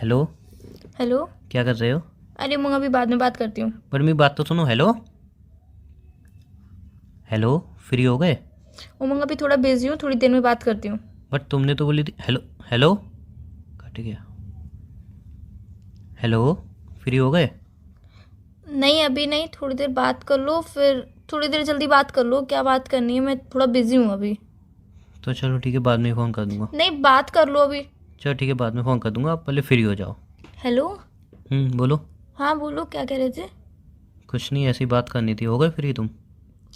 Hello. Hello. क्या कर रहे हो? अरे मैं अभी बाद में बात करती हूँ। पर मेरी बात तो सुनो। हेलो हेलो, फ्री हो गए? उमंग अभी थोड़ा बिजी हूँ, थोड़ी देर में बात करती हूँ। बट तुमने तो बोली थी। हेलो हेलो, कट गया। हेलो, फ्री हो गए? नहीं अभी नहीं, थोड़ी देर बात कर लो, फिर थोड़ी देर जल्दी बात कर लो। क्या बात करनी है? मैं थोड़ा बिजी हूँ अभी। तो चलो ठीक है, बाद में फ़ोन कर दूंगा। नहीं बात कर लो अभी। चलो ठीक है, बाद में फ़ोन कर दूंगा, आप पहले फ्री हो जाओ। हेलो। बोलो। हाँ बोलो, क्या कह रहे थे? कुछ नहीं, ऐसी बात करनी थी। हो गए फ्री तुम?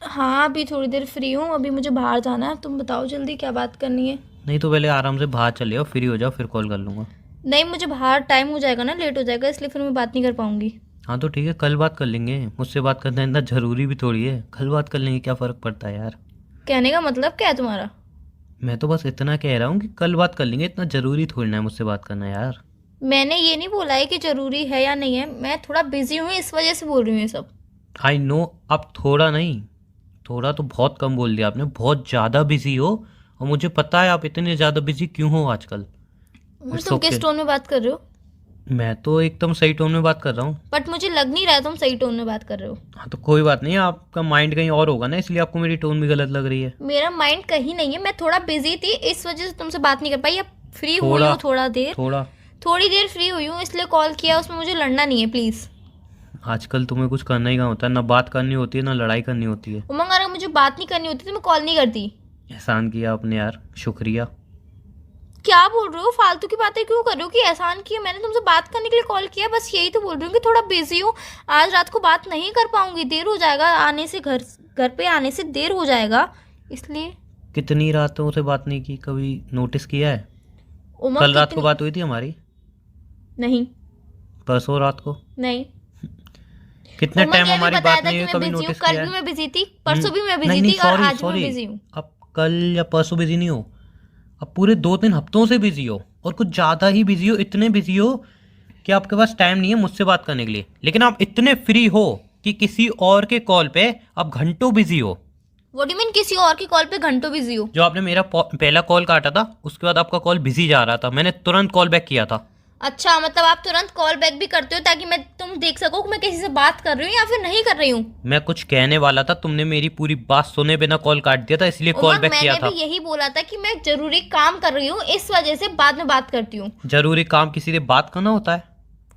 हाँ अभी थोड़ी देर फ्री हूँ, अभी मुझे बाहर जाना है। तुम बताओ जल्दी क्या बात करनी है। नहीं तो पहले आराम से बाहर चले जाओ, फ्री हो जाओ, फिर कॉल कर लूँगा। नहीं मुझे बाहर टाइम हो जाएगा ना, लेट हो जाएगा, इसलिए फिर मैं बात नहीं कर पाऊंगी। हाँ तो ठीक है, कल बात कर लेंगे। मुझसे बात करना इतना ज़रूरी भी थोड़ी है। कल बात कर लेंगे, क्या फ़र्क पड़ता है यार। कहने का मतलब क्या है तुम्हारा? मैं तो बस इतना कह रहा हूँ कि कल बात कर लेंगे, इतना ज़रूरी थोड़ी ना है मुझसे बात करना यार। मैंने ये नहीं बोला है कि ज़रूरी है या नहीं है, मैं थोड़ा बिजी हूँ इस वजह से बोल रही हूँ ये सब। I know. अब थोड़ा नहीं, थोड़ा तो बहुत कम बोल दिया आपने। बहुत ज़्यादा बिजी हो, और मुझे पता है आप इतने ज़्यादा बिजी क्यों हो आजकल। इट्स तुम ओके। किस टोन में बात कर रहे हो? मैं तो एकदम सही टोन में बात कर रहा हूँ। बट मुझे लग नहीं रहा है तुम सही टोन में बात कर रहे हो। हाँ तो कोई बात नहीं, आपका माइंड कहीं और होगा ना, इसलिए आपको मेरी टोन भी गलत लग रही है। मेरा माइंड कहीं नहीं है, मैं थोड़ा बिजी थी इस वजह से तुमसे बात नहीं कर पाई। अब फ्री हुई थोड़ा हूँ थोड़ा देर, थोड़ा थोड़ी देर फ्री हुई हूँ इसलिए कॉल किया। उसमें मुझे लड़ना नहीं है प्लीज़। आजकल तुम्हें कुछ करना ही कहाँ होता है, ना बात करनी होती है ना लड़ाई करनी होती है। उमंग अगर मुझे बात नहीं करनी होती तो मैं कॉल नहीं करती। एहसान किया आपने यार, शुक्रिया। क्या बोल रहे हो? फालतू की बातें क्यों कर रहे हो कि एहसान किया? मैंने तुमसे बात करने के लिए कॉल किया, बस यही तो बोल रही हूँ कि थोड़ा बिजी हूँ। आज रात को बात नहीं कर पाऊंगी, देर हो जाएगा आने से, घर घर पे आने से देर हो जाएगा इसलिए। कितनी रातों से बात नहीं की, कभी नोटिस किया है? उमंग कल रात को कितनी? बात हुई थी हमारी? नहीं। परसों रात को? नहीं। कितने उमंग टाइम ये भी हमारी बताया बात था नहीं कि हुई, मैं कभी बिजी हूँ। नोटिस कल किया भी है? मैं बिजी थी, परसों भी मैं नहीं बिजी नहीं, थी और सॉरी आज भी मैं सॉरी। बिजी हूँ। अब कल या परसों बिजी नहीं हो, अब पूरे 2-3 हफ्तों से बिजी हो, और कुछ ज़्यादा ही बिजी हो। इतने बिजी हो कि आपके पास टाइम नहीं है मुझसे बात करने के लिए, लेकिन आप इतने फ्री हो कि किसी और के कॉल पे आप घंटों बिजी हो। व्हाट डू मीन किसी और की कॉल पे घंटों बिजी हो? जो आपने मेरा पहला कॉल काटा था, उसके बाद आपका कॉल बिजी जा रहा था, मैंने तुरंत कॉल बैक किया था। अच्छा मतलब आप तुरंत कॉल बैक भी करते हो ताकि मैं तुम देख सको कि मैं किसी से बात कर रही हूँ या फिर नहीं कर रही हूँ? मैं कुछ कहने वाला था, तुमने मेरी पूरी बात सुने बिना कॉल काट दिया था, इसलिए कॉल उमंग बैक किया मैंने था। भी यही बोला था कि मैं जरूरी काम कर रही हूँ, इस वजह से बाद में बात करती हूँ। जरूरी काम किसी से बात करना होता है?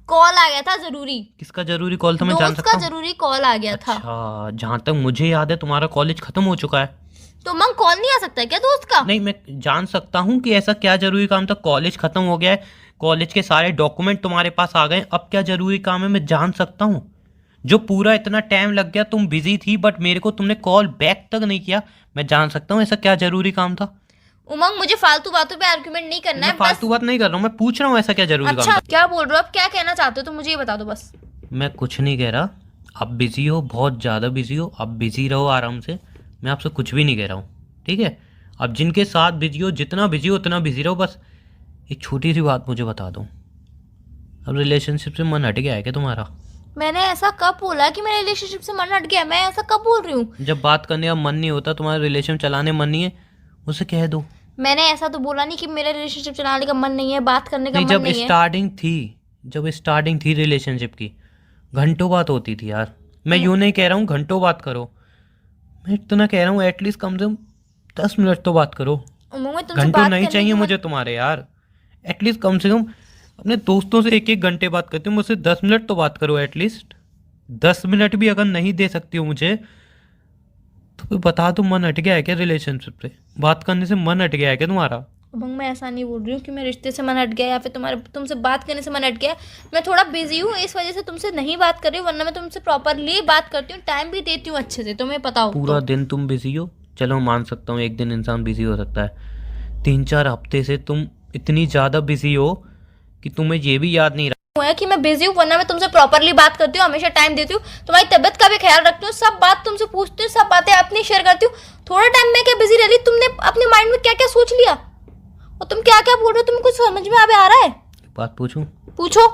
कॉल आ गया था जरूरी। किसका जरूरी कॉल था, मैं जान दोस्त का सकता हूँ? जरूरी कॉल आ गया था। अच्छा, जहां तक मुझे याद है तुम्हारा कॉलेज खत्म हो चुका है। तो उमंग कॉल नहीं आ सकता है क्या दोस्त का? नहीं, मैं जान सकता हूँ कि ऐसा क्या जरूरी काम था। कॉलेज खत्म हो गया है, कॉलेज के सारे डॉक्यूमेंट तुम्हारे पास आ गए, अब क्या जरूरी काम है मैं जान सकता हूँ। जो पूरा इतना टाइम लग गया, तुम बिजी थी बट मेरे को तुमने कॉल बैक तक नहीं किया, मैं जान सकता हूँ ऐसा क्या जरूरी काम था। उमंग मुझे फालतू बातों पे आर्गुमेंट नहीं करना मैं है बस। फालतू बात नहीं कर रहा हूँ, मैं पूछ रहा हूँ ऐसा क्या जरूरी काम अच्छा था। क्या बोल रहे हो? अब क्या कहना चाहते हो तो मुझे ये बता दो बस। मैं कुछ नहीं कह रहा। आप बिजी हो, बहुत ज़्यादा बिजी हो, आप बिजी रहो आराम से। मैं आपसे कुछ भी नहीं कह रहा हूँ, ठीक है? अब जिनके साथ बिजी हो, जितना बिजी हो उतना बिजी रहो। बस एक छोटी सी बात मुझे बता दो, अब रिलेशनशिप से मन हट गया है क्या तुम्हारा? मैंने ऐसा कब बोला कि मेरे रिलेशनशिप से मन हट गया? मैं ऐसा कब बोल रही हूँ? जब बात करने का मन नहीं होता, तुम्हारा रिलेशन चलाने मन नहीं है, उसे कह दो। मैंने ऐसा तो बोला नहीं कि मेरा रिलेशनशिप चलाने का मन नहीं है, बात करने का नहीं, मन जब नहीं है। स्टार्टिंग थी, जब स्टार्टिंग थी रिलेशनशिप की, घंटों बात होती थी यार। मैं यूँ नहीं कह रहा हूँ घंटों बात करो, मैं इतना कह रहा हूँ एटलीस्ट कम से कम 10 मिनट तो बात करो। उमंग मैं तुमसे घंटों बात नहीं करने चाहिए की मुझे तुम्हारे यार। एटलीस्ट कम से कम अपने दोस्तों से 1-1 घंटे बात करते हो, मुझसे 10 मिनट तो बात करो एटलीस्ट। 10 मिनट भी अगर नहीं दे सकती हो मुझे, तो कोई बता दो, मन हट गया है क्या रिलेशनशिप से? बात करने से मन हट गया है क्या तुम्हारा? उमंग मैं ऐसा नहीं बोल रही हूँ कि मैं रिश्ते से मन हट गया या फिर तुम्हारे तुमसे बात करने से मन हट गया। मैं थोड़ा बिजी हूँ इस वजह से तुमसे नहीं बात कर रही हूँ, वरना मैं तुमसे प्रॉपरली बात करती हूँ, टाइम भी देती हूँ अच्छे से, तुम्हें पता हो पूरा तो। दिन तुम बिजी हो, चलो मान सकता हूँ, एक दिन इंसान बिजी हो सकता है। 3-4 हफ्ते से तुम इतनी ज़्यादा बिजी हो कि तुम्हें ये भी याद नहीं हुआ है कि मैं बिजी हूँ, वरना मैं तुमसे प्रॉपरली बात करती हूँ, हमेशा टाइम देती हूँ, तुम्हारी तबीयत का भी ख्याल रखती हूँ, सब बात तुमसे पूछती हूँ, सब बातें अपनी शेयर करती हूँ। थोड़ा टाइम में क्या बिजी रह रही? तुमने अपने माइंड में क्या क्या सोच लिया और तुम क्या क्या बोल रहे हो? तुम्हें कुछ समझ में आ रहा है? बात पूछूं? पूछो।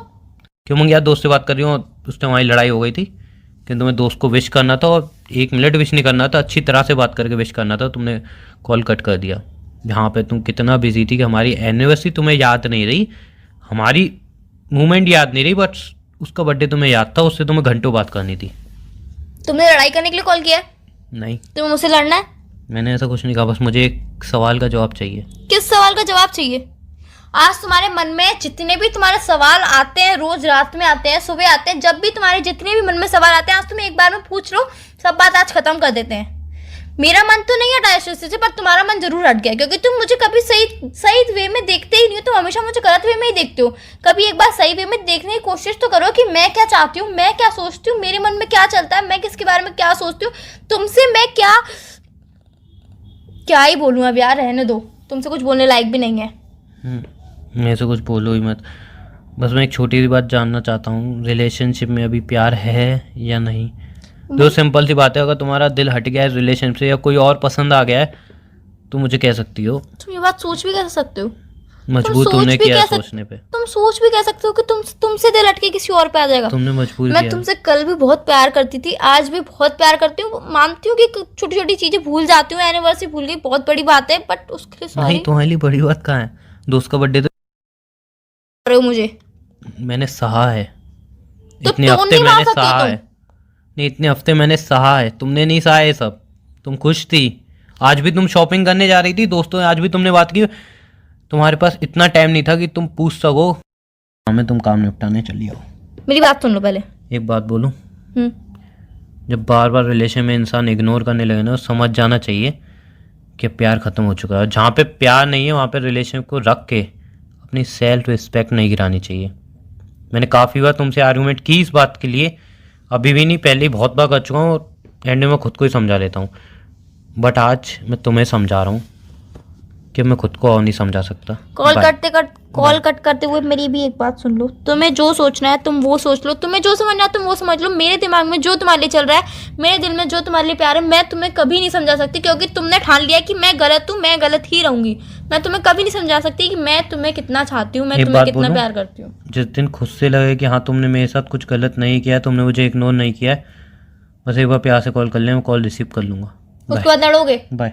क्यों मंग यार, दोस्त से बात कर रही हूँ, उससे हमारी लड़ाई हो गई थी कि तुम्हें दोस्त को विश करना था, और 1 मिनट विश नहीं करना था, अच्छी तरह से बात करके विश करना था, तुमने कॉल कट कर दिया। जहाँ पे तुम कितना बिजी थी कि हमारी एनिवर्सरी तुम्हें याद नहीं रही, हमारी मोमेंट याद नहीं रही, बट उसका बर्थडे तुम्हें याद था, उससे तुम्हें घंटों बात करनी थी। तुमने लड़ाई करने के लिए कॉल किया है? नहीं, तुम्हें मुझसे लड़ना है? मैंने ऐसा कुछ नहीं कहा, बस मुझे एक सवाल का जवाब चाहिए। किस सवाल का जवाब चाहिए? आज तुम्हारे मन में जितने भी तुम्हारे सवाल आते हैं, रोज रात में आते हैं, सुबह आते हैं, जब भी तुम्हारे जितने भी मन में सवाल आते हैं, आज तुम एक बार में पूछ लो, सब बात आज खत्म कर देते हैं। मेरा मन तो नहीं हटा इस चीज़ से, पर तुम्हारा मन जरूर हट गया, क्योंकि तुम मुझे कभी सही वे में देखते ही नहीं हो। तुम हमेशा मुझे गलत वे में ही देखते हो। कभी एक बार सही वे में देखने की कोशिश तो करो कि मैं क्या चाहती हूँ, मैं क्या सोचती हूँ, मेरे मन में क्या चलता है, मैं किसके बारे में क्या सोचती हूँ, तुमसे मैं क्या ही बोलूँ। अब यार रहने दो, तुमसे कुछ बोलने लायक भी नहीं है। मेरे से कुछ बोलो ही मत। बस मैं एक छोटी सी बात जानना चाहता हूँ, रिलेशनशिप में अभी प्यार है या नहीं? जो सिंपल सी बात है, अगर तुम्हारा दिल हट गया है रिलेशनशिप से या कोई और पसंद आ गया है तो मुझे कह सकती हो। तुम ये बात सोच भी कैसे सकते हो? मजबूर तुमने किया सोचने पे। तुम सोच भी कह सकते हो कि तुमसे दिल हट के किसी और पे आ जाएगा। तुमने मजबूर मैं किया। तुमसे कल भी बहुत प्यार करती थी, आज भी बहुत प्यार करती हूँ। मानती हूँ कि छोटी छोटी चीजें भूल जाती हूँ, एनिवर्सरी भूल गई, बहुत बड़ी बात है, बट उसके लिए सॉरी। नहीं, तुम्हारे लिए बड़ी बात कहाँ है? दोस्त का बर्थडे तो रहे हो मुझे। मैंने सहा है, तो इतने टोन हफ्ते नहीं मार मैंने सकते सहा तुम। है। नहीं, इतने हफ्ते मैंने सहा है, तुमने नहीं सहा ये सब। तुम खुश थी, आज भी तुम शॉपिंग करने जा रही थी दोस्तों, आज भी तुमने बात की। तुम्हारे पास इतना टाइम नहीं था कि तुम पूछ सको। हमें तुम काम निपटाने चली आओ। मेरी बात सुन लो पहले। एक बात बोलूं, जब बार बार रिलेशन में इंसान इग्नोर करने लगे ना, समझ जाना चाहिए कि प्यार खत्म हो चुका है। जहाँ पे प्यार नहीं है वहाँ पे रिलेशन को रख के अपनी सेल्फ रिस्पेक्ट नहीं गिरानी चाहिए। मैंने काफ़ी बार तुमसे आर्गूमेंट की इस बात के लिए, अभी भी नहीं, पहले ही बहुत बार कर चुका हूँ, और एंड में खुद को ही समझा लेता हूँ। बट आज मैं तुम्हें समझा रहा हूँ कि मैं खुद को और नहीं समझा सकता। कॉल कट करते हुए मेरी भी एक बात सुन लो। तुम्हें जो सोचना है तुम वो सोच लो, तुम्हें जो समझना है तुम वो समझ लो। मेरे दिमाग में जो तुम्हारे लिए चल रहा है, मेरे दिल में जो तुम्हारे लिए प्यार है, मैं तुम्हें कभी नहीं समझा सकती, क्योंकि तुमने ठान लिया कि मैं गलत हूँ, मैं गलत ही रहूंगी। मैं तुम्हें कभी नहीं समझा सकती कि मैं तुम्हें कितना चाहती हूँ, मैं तुम्हें कितना प्यार करती हूँ। जिस दिन खुद से लगे कि हाँ तुमने मेरे साथ कुछ गलत नहीं किया, तुमने मुझे इग्नोर नहीं किया, बस एक बार प्यार से कॉल कर ले, मैं कॉल रिसीव कर लूंगा। उसके बाद लड़ोगे? बाय।